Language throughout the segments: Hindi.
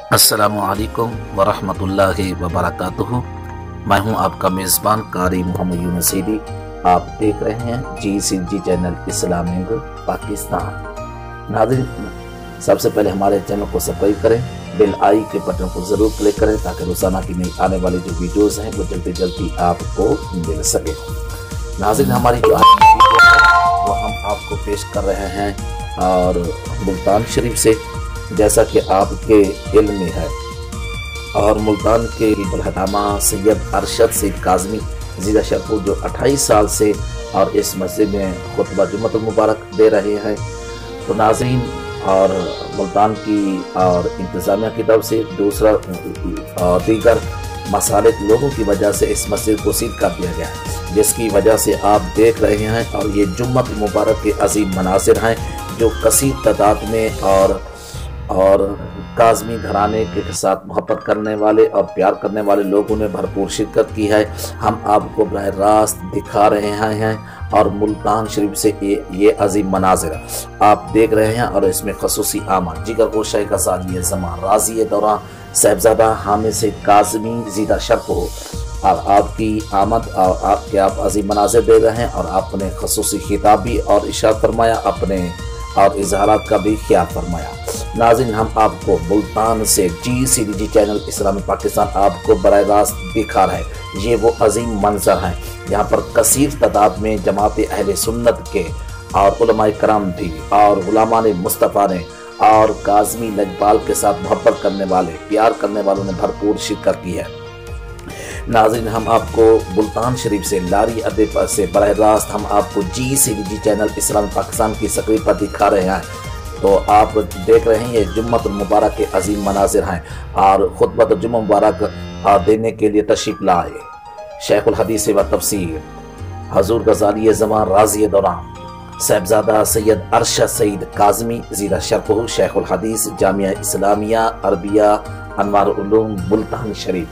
अस्सलामुअलैकुम वरहमतुल्लाहि वबरकातुहू। मैं हूं आपका मेज़बान कारी मोहम्मद यूनुस सईदी। आप देख रहे हैं GCG चैनल इस्लामिक पाकिस्तान। नाज़रीन, सबसे पहले हमारे चैनल को सब्सक्राइब करें, बेल आई के बटन को ज़रूर क्लिक करें ताकि रोज़ाना की नई आने वाली जो वीडियोज़ हैं वो जल्दी जल्दी आपको मिल सके। नाज़रीन, हमारी जो आज की वीडियो है वो हम आपको पेश कर रहे हैं और मुल्तान शरीफ से, जैसा कि आपके इल्म में है, और मुल्तान के बलहनामा सैयद अरशद सईद काज़मी ज़ीदा शरफुल जो 28 साल से और इस मस्जिद में खुतबा जुम्मतुल मुबारक दे रहे हैं। तो नाज़रीन, और मुल्तान की और इंतज़ामिया की तरफ से दूसरा दीगर मसालिक लोगों की वजह से इस मस्जिद को सील कर दिया गया है, जिसकी वजह से आप देख रहे हैं। और ये जुम्मतुल मुबारक के अजीम मनासिर हैं जो कसीर तादाद में और काज़मी घराने के साथ मोहब्बत करने वाले और प्यार करने वाले लोगों ने भरपूर शिरकत की है। हम आपको बराह रास्त दिखा रहे हैं और मुल्तान शरीफ से ये अजीम मनाजिर आप देख रहे हैं। और इसमें खसूसी आमद जिगर गोशाई का सालिय ज़मान राज़ी दौरान साहिबजादा हामिद सईद काज़मी ज़ीदा शरफुल और आपकी आमद और आपके आप अजीम मनाजिर दे रहे हैं। और आपने खसूसी खिताब भी और इशारा फरमाया, अपने और इजहारात का भी ख्याल फरमाया। नाज़रीन, हम आपको मुल्तान से GCG चैनल इस्लामिक पाकिस्तान आपको बराह रास्त दिखा रहा है। ये वो अजीम मंजर हैं यहाँ पर कसीर तादाद में जमात अहले सुन्नत के और उलमाए कराम भी और गुलामान मुस्तफ़ा ने और काज़मी लजपाल के साथ मोहब्बत करने वाले, प्यार करने वालों ने भरपूर शिरकत की है। नाज़रीन, हम आपको मुल्तान शरीफ से लारी अड्डे पर से बराह रास्त हम आपको GCG चैनल इस्लामिक पाकिस्तान की स्क्रीन पर दिखा रहे हैं। तो आप देख रहे हैं ये जुम्मतुल मुबारक के अजीम मनाजिर हैं और खुतबत जुम्मा मुबारक देने के लिए तशरीफ लाए शेखुल हदीस व तफसीर हजूर गजाली ज़मान राज़ी दौरान साहिबजादा सैयद अरशद सईद काज़मी ज़ीदा शरफुल शेखुल हदीस जामिया इस्लामिया अरबिया अनवार उलूम मुल्तान शरीफ।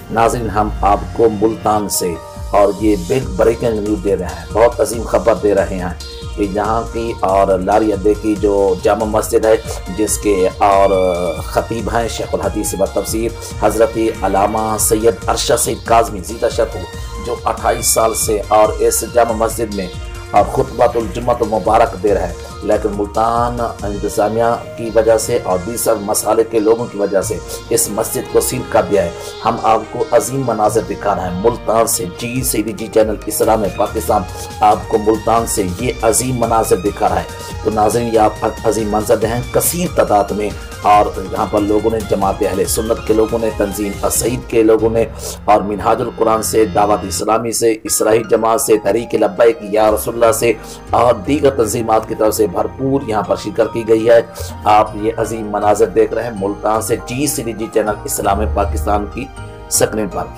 नाज़रीन, हम आपको मुल्तान से और ये बिग ब्रेकिंग न्यूज़ दे रहे हैं, बहुत अजीम खबर दे रहे हैं कि यहाँ की और लारी अड्डे की जो जामा मस्जिद है जिसके और ख़तीब हैं शेखुल हदीस व तफसीर हज़रत अल्लामा सैयद अरशद सईद काज़मी ज़ीदा शरफुल जो 28 साल से और इस जामा मस्जिद में और खुतबातुल जुम्मतुल मुबारक दे रहे हैं, लेकिन मुल्तान इंतज़ामिया की वजह से और दीसर मसाले के लोगों की वजह से इस मस्जिद को सील कर दिया है। हम आपको अजीम मनाजिर दिखा रहे हैं मुल्तान से। GCG चैनल इस्लामिक पाकिस्तान आपको मुल्तान से ये अजीम मनाजिर दिखा रहा है। तो नाज़रीन, ये आप अजीम मंजर हैं कसीर तादाद में, और यहाँ पर लोगों ने जमात अहले सुन्नत के लोगों ने, तंजीम असईद के लोगों ने और मिनहाजुल कुरान से, दावत इस्लामी से, इसराही जमात से, तहरीक लब्बैक या रसूलुल्लाह से और दीगर तंजीमात की तरफ से भरपूर यहाँ पर शिरकत की गई है। आप ये अजीम मनाजिर देख रहे हैं मुल्तान से GCG चैनल इस्लामिक पाकिस्तान की स्क्रीन पर।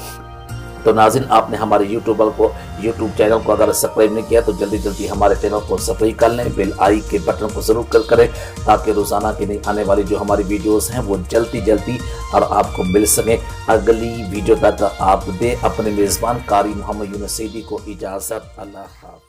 तो नाज़रीन, आपने हमारे यूट्यूब चैनल को अगर सब्सक्राइब नहीं किया तो जल्दी जल्दी हमारे चैनल को सब्सक्राइब कर लें, बेल आई के बटन को ज़रूर क्लिक करें ताकि रोज़ाना की नई आने वाली जो हमारी वीडियोस हैं वो जल्दी और आपको मिल सके। अगली वीडियो तक आप दे अपने मेज़बान कारी मोहम्मद यूनुस सईदी को इजाज़त। अल्लाह हाफ़िज़।